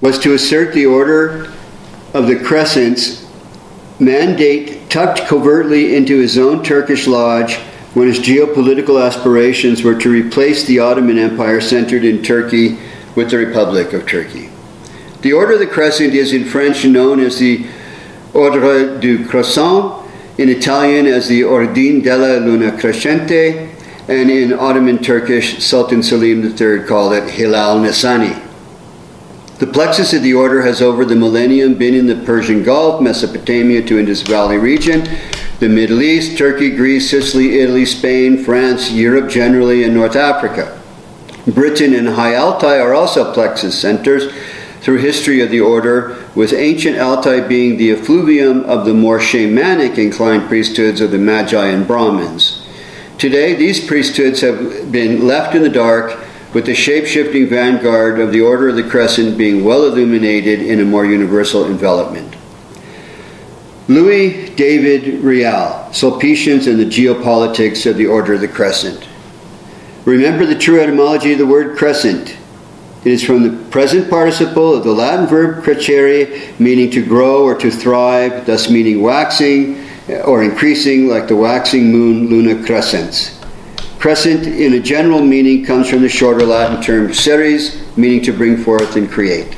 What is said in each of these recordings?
was to assert the Order of the Crescent's mandate tucked covertly into his own Turkish lodge when his geopolitical aspirations were to replace the Ottoman Empire centered in Turkey with the Republic of Turkey. The Order of the Crescent is in French known as the Ordre du Crescent, in Italian as the Ordine della Luna Crescente, and in Ottoman Turkish, Sultan Selim III called it Hilal Nesani. The plexus of the order has over the millennium been in the Persian Gulf, Mesopotamia to Indus Valley region, the Middle East, Turkey, Greece, Sicily, Italy, Spain, France, Europe generally, and North Africa. Britain and High Altai are also plexus centers through history of the order, with ancient Altai being the effluvium of the more shamanic inclined priesthoods of the Magi and Brahmins. Today, these priesthoods have been left in the dark, with the shape-shifting vanguard of the Order of the Crescent being well illuminated in a more universal envelopment. Louis David Rial, Sulpicians and the Geopolitics of the Order of the Crescent. Remember the true etymology of the word crescent. It is from the present participle of the Latin verb crescere, meaning to grow or to thrive, thus meaning waxing or increasing, like the waxing moon, luna crescens. Crescent, in a general meaning, comes from the shorter Latin term ceres, meaning to bring forth and create.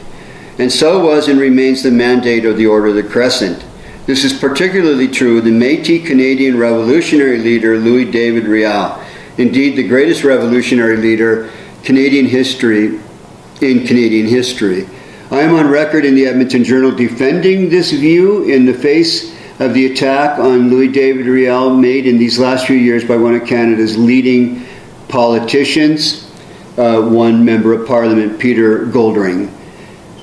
And so was and remains the mandate of the Order of the Crescent. This is particularly true of the Métis Canadian revolutionary leader Louis David Rial, indeed the greatest revolutionary leader in Canadian history. I am on record in the Edmonton Journal defending this view in the face of the attack on Louis David Rial made in these last few years by one of Canada's leading politicians, one member of Parliament, Peter Goldring.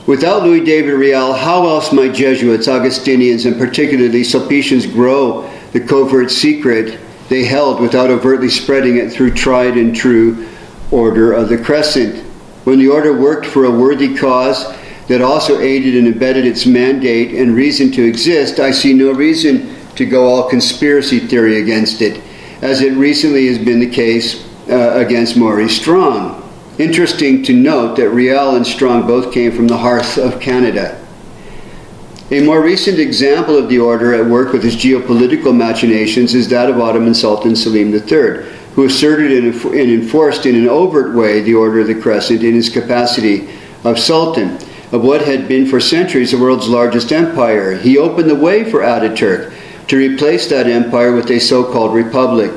Without Louis David Rial, how else might Jesuits, Augustinians, and particularly Sulpicians grow the covert secret they held without overtly spreading it through tried and true Order of the Crescent? When the Order worked for a worthy cause that also aided and abetted its mandate and reason to exist, I see no reason to go all conspiracy theory against it, as it recently has been the case against Maurice Strong. Interesting to note that Rial and Strong both came from the hearth of Canada. A more recent example of the Order at work with its geopolitical machinations is that of Ottoman Sultan Selim III, who asserted and enforced in an overt way the Order of the Crescent in his capacity of Sultan of what had been for centuries the world's largest empire. He opened the way for Ataturk to replace that empire with a so-called republic,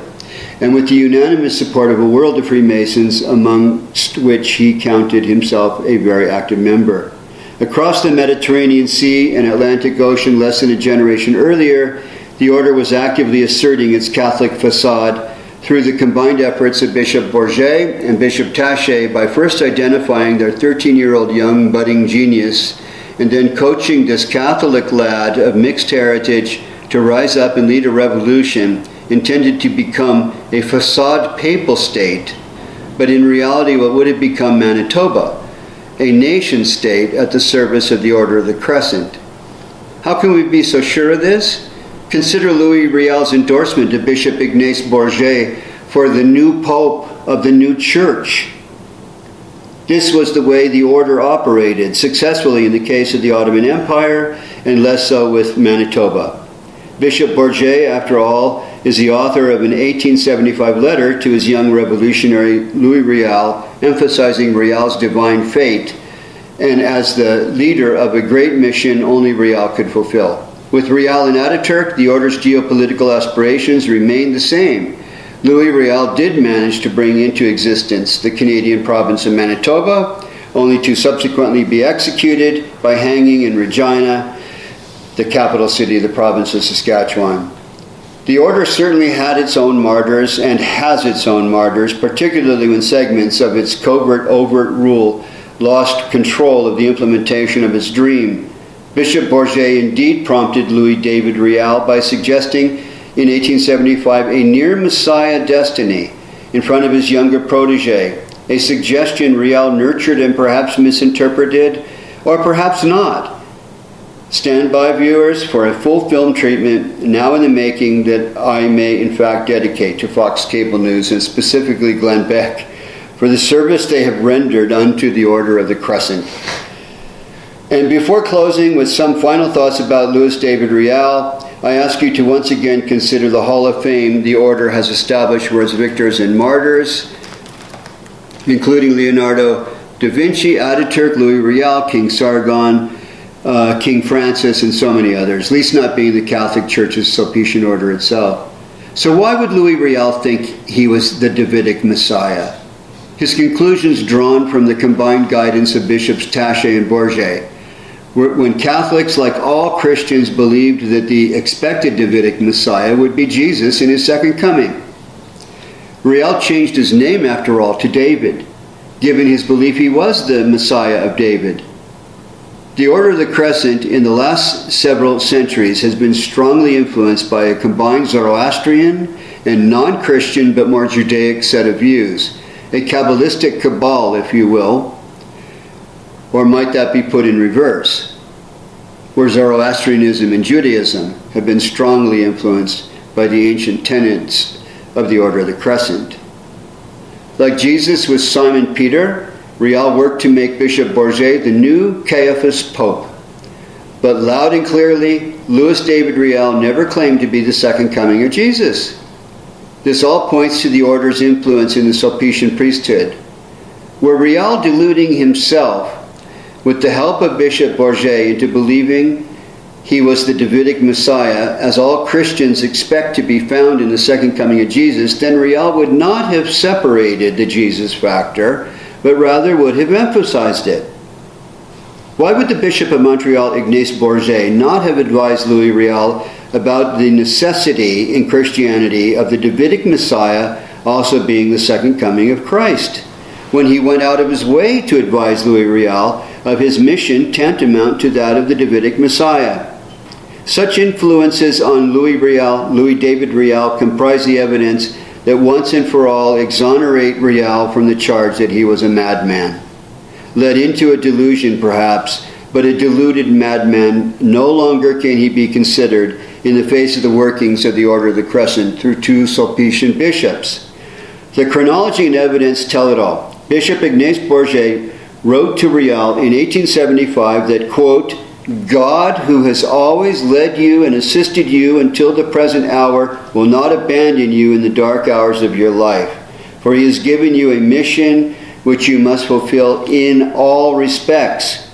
and with the unanimous support of a world of Freemasons, amongst which he counted himself a very active member. Across the Mediterranean Sea and Atlantic Ocean less than a generation earlier, the Order was actively asserting its Catholic facade through the combined efforts of Bishop Bourget and Bishop Taché by first identifying their 13-year-old young budding genius and then coaching this Catholic lad of mixed heritage to rise up and lead a revolution intended to become a facade papal state, but in reality what would have become Manitoba, a nation state at the service of the Order of the Crescent. How can we be so sure of this? Consider Louis Rial's endorsement of Bishop Ignace Bourget for the new Pope of the new Church. This was the way the Order operated, successfully in the case of the Ottoman Empire, and less so with Manitoba. Bishop Bourget, after all, is the author of an 1875 letter to his young revolutionary Louis Rial, emphasizing Rial's divine fate, and as the leader of a great mission only Rial could fulfill. With Rial and Ataturk, the Order's geopolitical aspirations remained the same. Louis Rial did manage to bring into existence the Canadian province of Manitoba, only to subsequently be executed by hanging in Regina, the capital city of the province of Saskatchewan. The Order certainly had its own martyrs and has its own martyrs, particularly when segments of its overt rule lost control of the implementation of its dream. Bishop Bourget indeed prompted Louis David Rial by suggesting in 1875 a near Messiah destiny in front of his younger protege, a suggestion Rial nurtured and perhaps misinterpreted, or perhaps not. Stand by, viewers, for a full film treatment now in the making that I may in fact dedicate to Fox Cable News and specifically Glenn Beck for the service they have rendered unto the Order of the Crescent. And before closing with some final thoughts about Louis David Riel, I ask you to once again consider the Hall of Fame the Order has established for its victors and martyrs, including Leonardo da Vinci, Ataturk, Louis Riel, King Sargon, King Francis, and so many others, least not being the Catholic Church's Sulpician Order itself. So why would Louis Riel think he was the Davidic Messiah? His conclusions drawn from the combined guidance of Bishops Taché and Bourget, when Catholics, like all Christians, believed that the expected Davidic Messiah would be Jesus in his second coming. Riel changed his name, after all, to David, given his belief he was the Messiah of David. The Order of the Crescent in the last several centuries has been strongly influenced by a combined Zoroastrian and non-Christian but more Judaic set of views, a Kabbalistic cabal, if you will, or might that be put in reverse, where Zoroastrianism and Judaism have been strongly influenced by the ancient tenets of the Order of the Crescent. Like Jesus with Simon Peter, Riel worked to make Bishop Bourget the new Caiaphas Pope. But loud and clearly, Louis David Riel never claimed to be the second coming of Jesus. This all points to the Order's influence in the Sulpician priesthood. Were Riel deluding himself with the help of Bishop Bourget into believing he was the Davidic Messiah, as all Christians expect to be found in the second coming of Jesus, then Riel would not have separated the Jesus factor, but rather would have emphasized it. Why would the Bishop of Montreal, Ignace Bourget, not have advised Louis Riel about the necessity in Christianity of the Davidic Messiah also being the second coming of Christ, when he went out of his way to advise Louis Riel of his mission tantamount to that of the Davidic Messiah? Such influences on Louis David Riel comprise the evidence that once and for all exonerate Riel from the charge that he was a madman. Led into a delusion perhaps, but a deluded madman, no longer can he be considered in the face of the workings of the Order of the Crescent through two Sulpician bishops. The chronology and evidence tell it all. Bishop Ignace Bourget wrote to Riel in 1875 that, quote, God, who has always led you and assisted you until the present hour, will not abandon you in the dark hours of your life, for he has given you a mission which you must fulfill in all respects.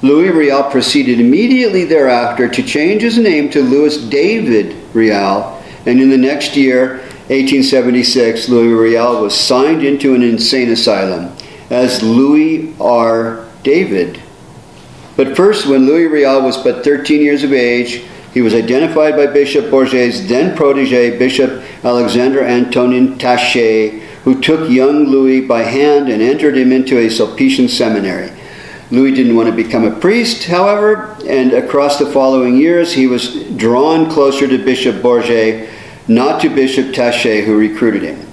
Louis Riel proceeded immediately thereafter to change his name to Louis David Riel, and in the next year, 1876, Louis Riel was signed into an insane asylum as Louis R. David. But first, when Louis Riel was but 13 years of age, he was identified by Bishop Bourget's then protege, Bishop Alexandre Antonin Taché, who took young Louis by hand and entered him into a Sulpician seminary. Louis didn't want to become a priest, however, and across the following years he was drawn closer to Bishop Bourget, not to Bishop Taché, who recruited him.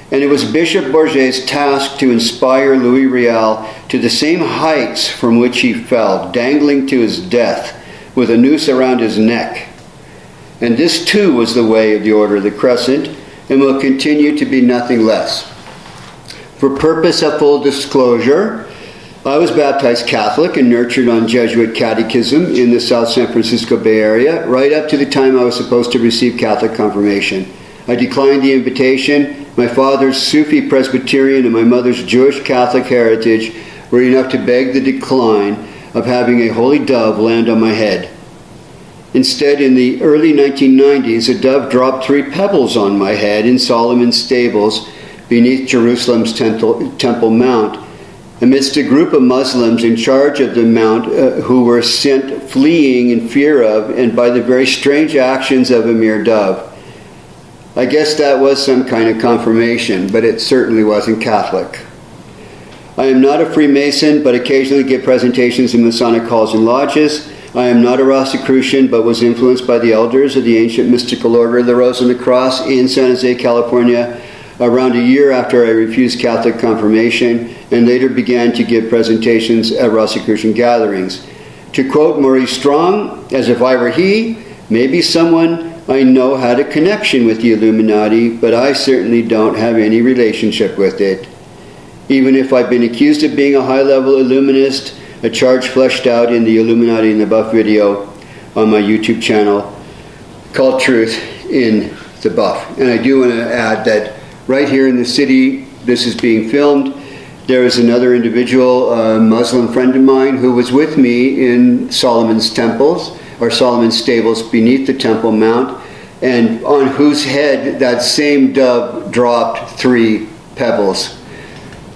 And it was Bishop Bourget's task to inspire Louis Riel to the same heights from which he fell, dangling to his death with a noose around his neck. And this too was the way of the Order of the Crescent, and will continue to be nothing less. For purpose of full disclosure, I was baptized Catholic and nurtured on Jesuit catechism in the South San Francisco Bay Area, right up to the time I was supposed to receive Catholic confirmation. I declined the invitation. My father's Sufi Presbyterian and my mother's Jewish Catholic heritage were enough to beg the decline of having a holy dove land on my head. Instead, in the early 1990s, a dove dropped 3 pebbles on my head in Solomon's stables beneath Jerusalem's Temple Mount, amidst a group of Muslims in charge of the mount who were sent fleeing in fear of and by the very strange actions of a mere dove. I guess that was some kind of confirmation, but it certainly wasn't Catholic. I am not a Freemason, but occasionally give presentations in Masonic halls and lodges. I am not a Rosicrucian, but was influenced by the elders of the ancient mystical order of the Rose and the Cross in San Jose, California, around a year after I refused Catholic confirmation, and later began to give presentations at Rosicrucian gatherings. To quote Maurice Strong, as if I were he, maybe someone I know had a connection with the Illuminati, but I certainly don't have any relationship with it. Even if I've been accused of being a high-level Illuminist, a charge fleshed out in the Illuminati in the Buff video on my YouTube channel called Truth in the Buff. And I do want to add that right here in the city this is being filmed, there is another individual, a Muslim friend of mine, who was with me in Solomon's temples, or Solomon's stables beneath the Temple Mount, and on whose head that same dove dropped 3 pebbles.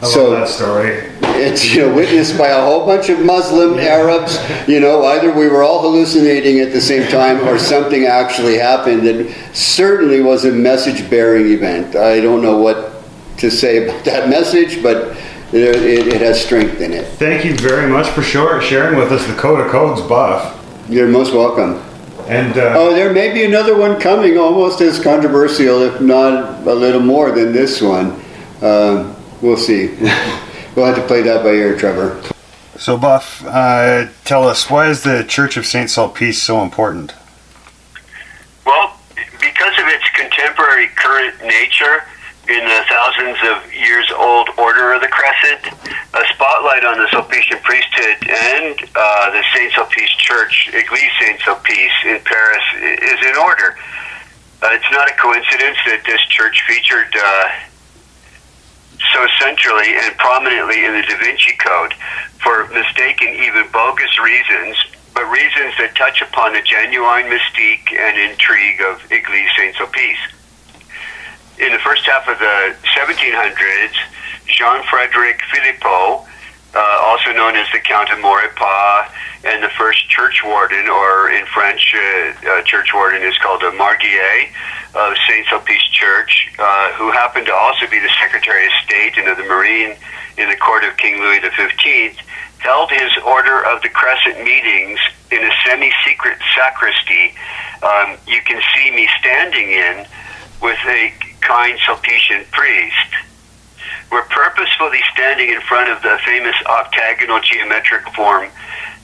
I love that story. It's witnessed by a whole bunch of Muslim Arabs. Either we were all hallucinating at the same time or something actually happened. It certainly was a message-bearing event. I don't know what to say about that message, but it has strength in it. Thank you very much for sharing with us the Code of Codes Buff. You're most welcome. And there may be another one coming, almost as controversial, if not a little more than this one. We'll see. We'll have to play that by ear, Trevor. So, Buff, tell us, why is the Church of St. Sulpice so important? Well, because of its contemporary current nature in the thousands of years old Order of the Crescent, a spotlight on the Sulpician priesthood and the St. Sulpice Church, Église St. Sulpice in Paris, is in order. It's not a coincidence that this church featured so centrally and prominently in the Da Vinci Code for mistaken, even bogus reasons, but reasons that touch upon the genuine mystique and intrigue of Église St. Sulpice. In the first half of the 1700s, Jean-Frédéric Philippot, also known as the Count of Maurepas, and the first church warden, or in French, church warden is called a marguier of St. Sulpice Church, who happened to also be the Secretary of State and of the Marine in the court of King Louis XV, held his Order of the Crescent meetings in a semi-secret sacristy you can see me standing in with a kind Sulpician priest. We're purposefully standing in front of the famous octagonal geometric form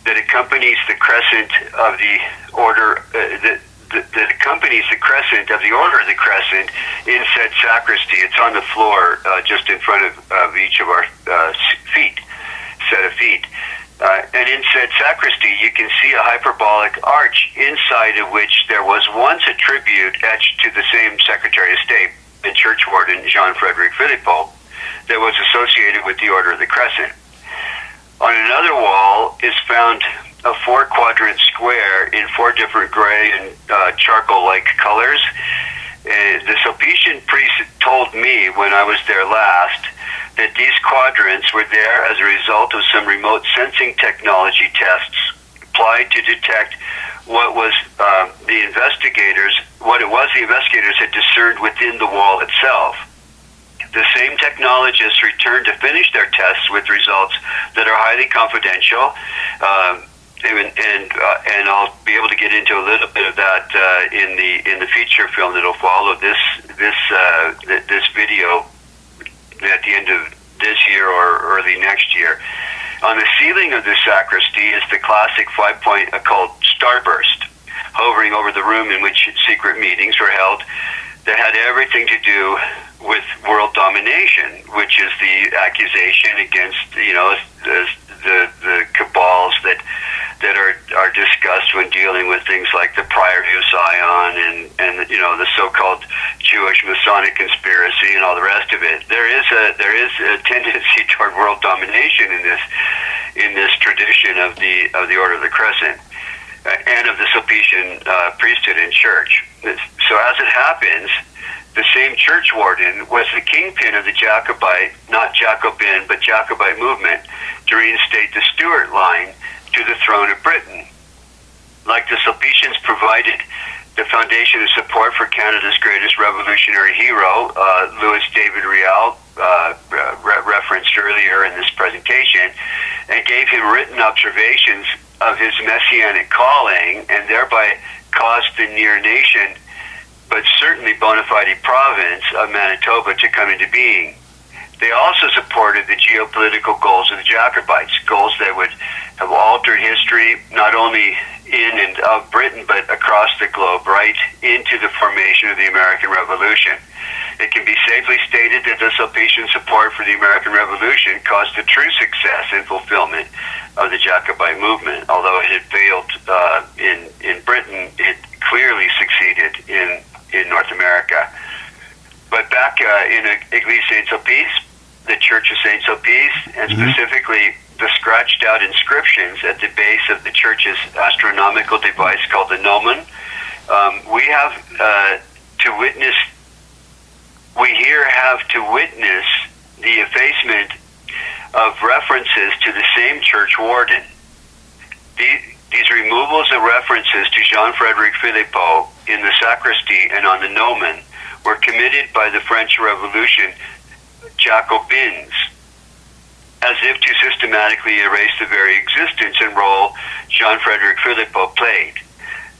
that accompanies the crescent of the order that accompanies the crescent of the Order of the Crescent in said sacristy. It's on the floor just in front of each of our set of feet. And in said sacristy, you can see a hyperbolic arch inside of which there was once a tribute etched to the same Secretary of State and church warden, Jean-Frédéric Philippot, that was associated with the Order of the Crescent. On another wall is found a 4-quadrant square in 4 different gray and charcoal-like colors. The Sulpician priest told me when I was there last that these quadrants were there as a result of some remote sensing technology tests applied to detect what the investigators had discerned within the wall itself. The same technologists returned to finish their tests with results that are highly confidential, and I'll be able to get into a little bit of that in the feature film that'll follow this video at the end of this year or early next year. On the ceiling of the sacristy is the classic 5-point occult starburst, hovering over the room in which secret meetings were held that had everything to do with world domination, which is the accusation against the cabals that are discussed when dealing with things like the Priory of Zion and the so-called Jewish Masonic conspiracy and all the rest of it. There is a tendency toward world domination in this tradition of the Order of the Crescent and of the Sulpician priesthood and church. So as it happens, the same church warden was the kingpin of the Jacobite, not Jacobin, but Jacobite movement to reinstate the Stuart line to the throne of Britain. Like the Sulpicians provided the foundation of support for Canada's greatest revolutionary hero, Louis David Riel, referenced earlier in this presentation, and gave him written observations of his messianic calling, and thereby caused the near nation, but certainly bona fide province of Manitoba to come into being. They also supported the geopolitical goals of the Jacobites, goals that would have altered history, not only in and of Britain, but across the globe, right into the formation of the American Revolution. It can be safely stated that the Sulpician support for the American Revolution caused the true success and fulfillment of the Jacobite movement. Although it had failed in Britain, it clearly succeeded in North America. But back in Église Saint-Sulpice, the Church of Saint-Sulpice, and specifically the scratched out inscriptions at the base of the church's astronomical device called the gnomon, we have to witness the effacement of references to the same church warden. These removals of references to Jean-Frédéric Philippot in the sacristy and on the gnomon were committed by the French Revolution Jacobins, as if to systematically erase the very existence and role Jean-Frédéric Philippot played.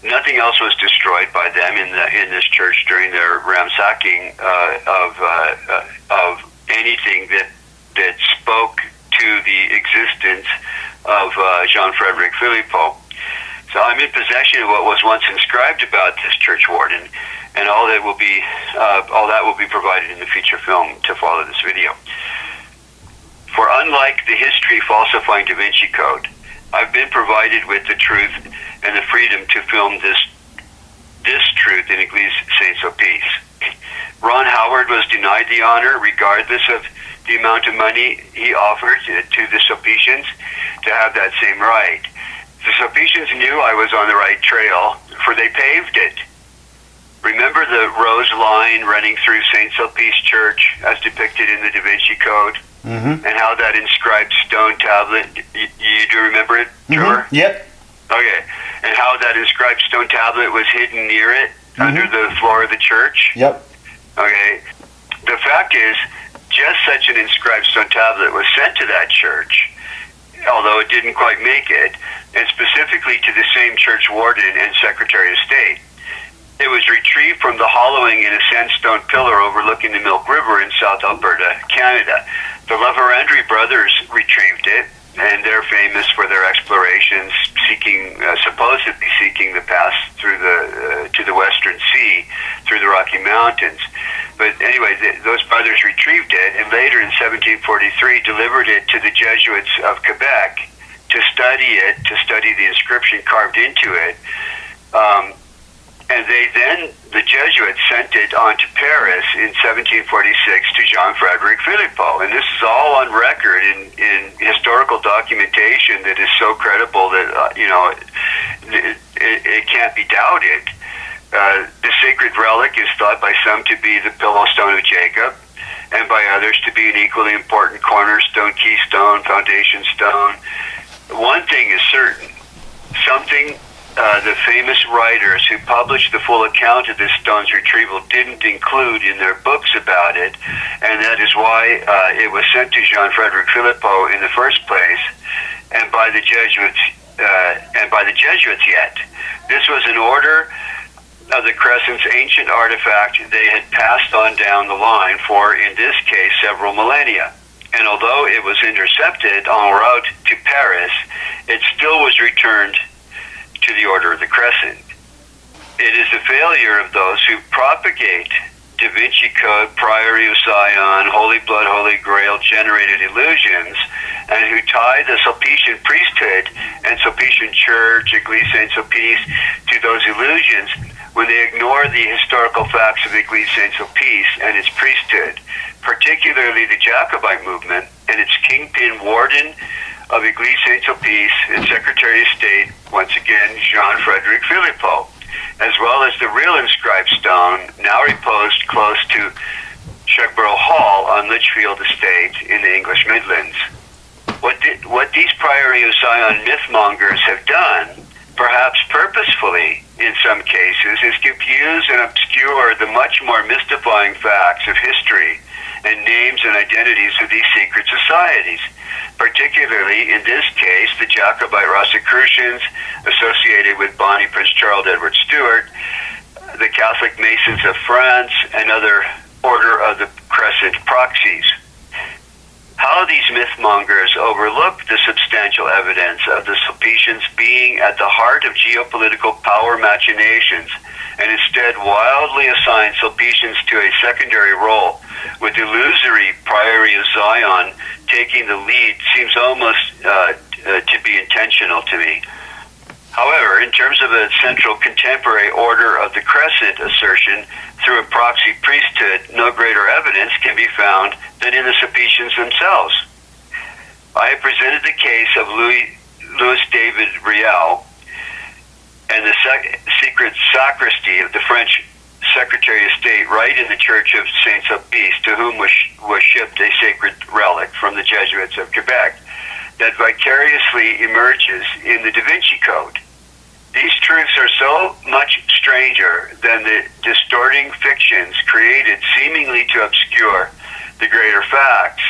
Nothing else was destroyed by them in this church during their ransacking of anything that spoke to the existence of Jean-Frédéric Philippot. So I'm in possession of what was once inscribed about this church warden, and all that will be provided in the feature film to follow this video. For unlike the history falsifying Da Vinci Code, I've been provided with the truth and the freedom to film this truth in Église Saint-Sulpice. Ron Howard was denied the honor, regardless of the amount of money he offered to the Sulpicians to have that same right. The Sulpicians knew I was on the right trail, for they paved it. Remember the rose line running through Saint-Sulpice Church as depicted in the Da Vinci Code? And how that inscribed stone tablet, you do remember it, Trevor? Yep. Okay. And how that inscribed stone tablet was hidden near it, under the floor of the church? Yep. Okay. The fact is, just such an inscribed stone tablet was sent to that church, although it didn't quite make it, and specifically to the same church warden and Secretary of State. It was retrieved from the hollowing in a sandstone pillar overlooking the Milk River in South Alberta, Canada. The Laverandry brothers retrieved it, and they're famous for their explorations, supposedly seeking the pass through to the Western Sea through the Rocky Mountains. But anyway, those brothers retrieved it, and later in 1743 delivered it to the Jesuits of Quebec to study the inscription carved into it. And the Jesuits sent it on to Paris in 1746 to Jean-Frédéric Philippot. And this is all on record in historical documentation that is so credible that, it can't be doubted. The sacred relic is thought by some to be the pillow stone of Jacob, and by others to be an equally important cornerstone, keystone, foundation stone. One thing is certain, the famous writers who published the full account of this stone's retrieval didn't include in their books about it, and that is why it was sent to Jean-Frédéric Philippot in the first place, and by the Jesuits yet. This was an order of the Crescent's ancient artifact they had passed on down the line for, in this case, several millennia. And although it was intercepted en route to Paris, it still was returned to the Order of the Crescent. It is the failure of those who propagate Da Vinci Code, Priory of Sion, Holy Blood, Holy Grail generated illusions, and who tie the Sulpician priesthood and Sulpician Church, Église Saint-Sulpice, to those illusions when they ignore the historical facts of Église Saint-Sulpice and its priesthood, particularly the Jacobite movement and its kingpin warden of Église Saint-Sulpice and Secretary of State, once again, Jean-Frédéric Philippot, as well as the real inscribed stone now reposed close to Shugborough Hall on Litchfield Estate in the English Midlands. What these Priory of Sion mythmongers have done, perhaps purposefully in some cases, is confuse and obscure the much more mystifying facts of history and names and identities of these secret societies, particularly, in this case, the Jacobite Rosicrucians associated with Bonnie Prince Charles Edward Stuart, the Catholic Masons of France, and other Order of the Crescent proxies. how these mythmongers overlook the substantial evidence of the Sulpicians being at the heart of geopolitical power machinations, and instead wildly assign Sulpicians to a secondary role, with illusory Priory of Zion taking the lead, seems almost to be intentional to me. However, in terms of a central contemporary order of the Crescent assertion through a proxy priesthood, no greater evidence can be found than in the Sulpicians themselves. I have presented the case of Louis David Riel and the secret sacristy of the French Secretary of State right in the Church of Saint Sulpice, to whom was shipped a sacred relic from the Jesuits of Quebec, that vicariously emerges in the Da Vinci Code. These truths are so much stranger than the distorting fictions created seemingly to obscure the greater facts.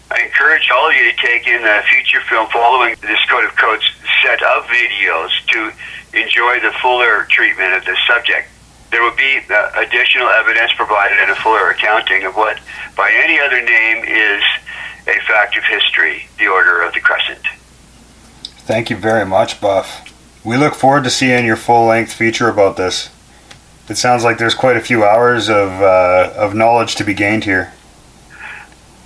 I encourage all of you to take in a feature film following this Code of Codes set of videos to enjoy the fuller treatment of this subject. There will be additional evidence provided and a fuller accounting of what, by any other name, is a fact of history, the Order of the Crescent. Thank you very much, Buff. We look forward to seeing your full-length feature about this. It sounds like there's quite a few hours of knowledge to be gained here.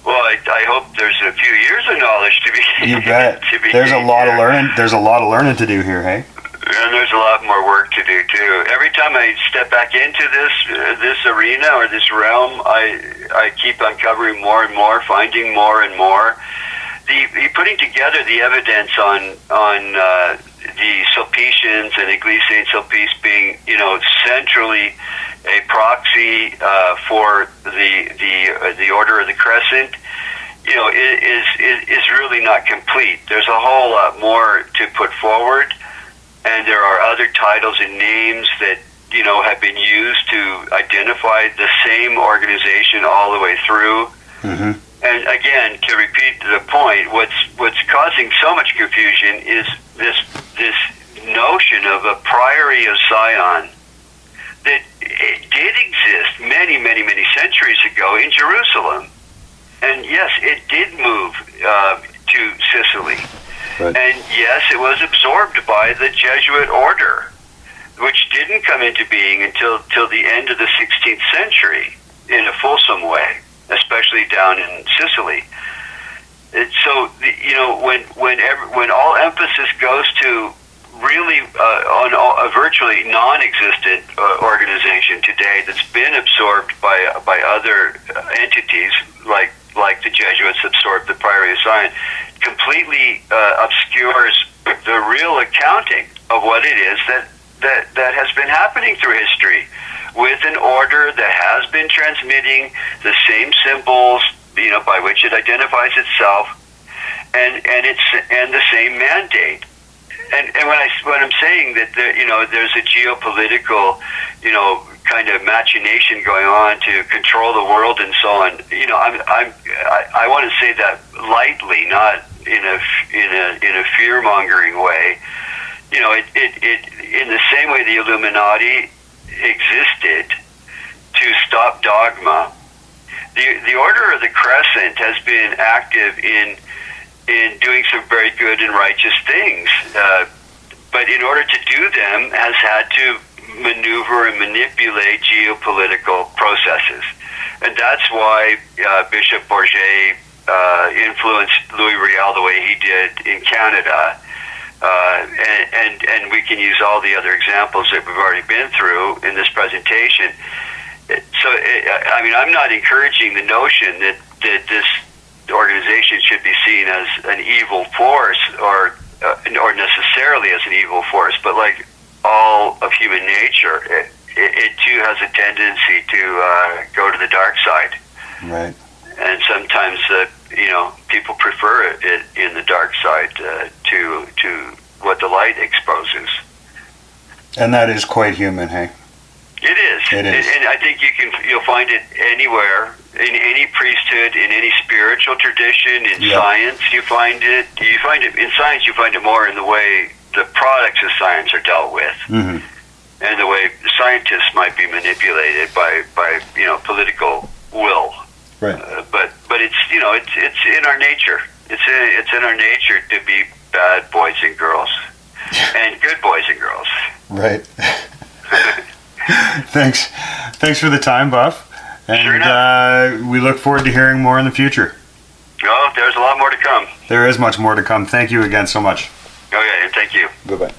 Well, I hope there's a few years of knowledge to be. You bet. There's a lot of learning. There's a lot of learning to do here, hey? And there's a lot more work to do too. Every time I step back into this arena or this realm, I keep uncovering more and more, finding more and more. The putting together the evidence on the Sulpicians and Église Saint Sulpice being, centrally a proxy for the Order of the Crescent, is really not complete. There's a whole lot more to put forward, and there are other titles and names that have been used to identify the same organization all the way through. Mm-hmm. And again, to repeat the point, what's causing so much confusion is this notion of a Priory of Zion that it did exist many, many, many centuries ago in Jerusalem. And yes, it did move to Sicily. Right. And yes, it was absorbed by the Jesuit order, which didn't come into being until the end of the 16th century in a fulsome way, especially down in Sicily. So, when all emphasis goes to really on a virtually non-existent organization today that's been absorbed by other entities, like the Jesuits absorbed the Priory of Zion, completely obscures the real accounting of what it is that has been happening through history, with an order that has been transmitting the same symbols, by which it identifies itself, and the same mandate. And when I'm saying that there's a geopolitical kind of machination going on to control the world and so on, I want to say that lightly, not in a fear mongering way. It in the same way the Illuminati existed to stop dogma, the Order of the Crescent has been active in doing some very good and righteous things, but in order to do them has had to maneuver and manipulate geopolitical processes. And that's why Bishop Bourget influenced Louis Riel the way he did in Canada. And we can use all the other examples that we've already been through in this presentation. So, I'm not encouraging the notion that this organization should be seen as an evil force or necessarily as an evil force, but like all of human nature, it too has a tendency to go to the dark side. Right. And sometimes, people prefer it in the dark side to what the light exposes. And that is quite human, hey? It is. It is. And I think you'll find it anywhere, in any priesthood, in any spiritual tradition, in science. You find it in science. You find it more in the way the products of science are dealt with, mm-hmm. and the way scientists might be manipulated by political will. Right. But it's it's in our nature. It's in our nature to be bad boys and girls, and good boys and girls. Right. Thanks for the time, Buff. And we look forward to hearing more in the future. Oh, there's a lot more to come. There is much more to come. Thank you again so much. Okay, and thank you. Bye-bye.